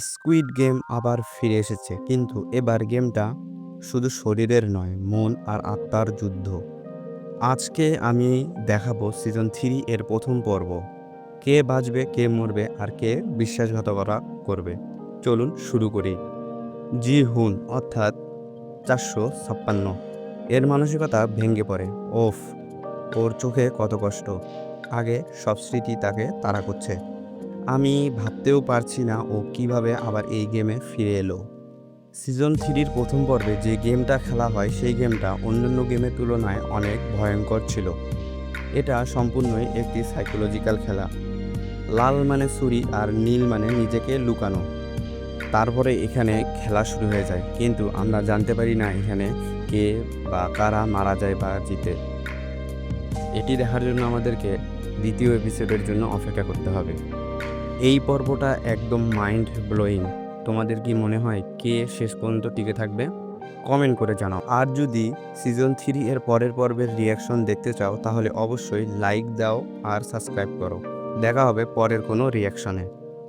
Squid game আবার ফিরে এসেছে, কিন্তু এবার গেমটা শুধু শরীরের নয়, মন আর আত্মার যুদ্ধ। আজকে আমি দেখাবো সিজন 3 এর প্রথম পর্ব। কে বাঁচবে, কে মরবে, আর কে বিশ্বাসঘাতকতা করবে। চলুন শুরু করি। জি হুন অর্থাৎ 456 এর মানসিকতা ভেঙে পড়ে। ওফ, ওর চোখে কত কষ্ট। আগে সব স্মৃতি তাকে তাড়া করছে। আমি ভাবতেও পারছি না ও কিভাবে আবার এই গেমে ফিরে এলো। সিজন 3 প্রথম পর্বে যে গেমটা খেলা হয় সেই গেমটা অন্যান্য গেমের তুলনায় অনেক ভয়ঙ্কর ছিল। এটা সম্পূর্ণই একটি সাইকোলজিক্যাল খেলা। লাল মানে ছুরি আর নীল মানে নিজেকে লুকানো। তারপরে এখানে খেলা শুরু হয়ে যায়, কিন্তু আমরা জানতে পারি না এখানে কে বা কারা মারা যায় বা জিতে। এটি দেখার জন্য আমাদেরকে দ্বিতীয় এপিসোডের জন্য অপেক্ষা করতে হবে। এই পর্বটা একদম মাইন্ড ব্লোয়িং। তোমাদের কি মনে হয় কে শেষ পর্যন্ত টিকে থাকবে? কমেন্ট করে জানাও। আর যদি সিজন 3 এর পরের পর্বের রিয়াকশন দেখতে চাও তাহলে অবশ্যই লাইক দাও আর সাবস্ক্রাইব করো। দেখা হবে পরের কোনো রিয়াকশনে।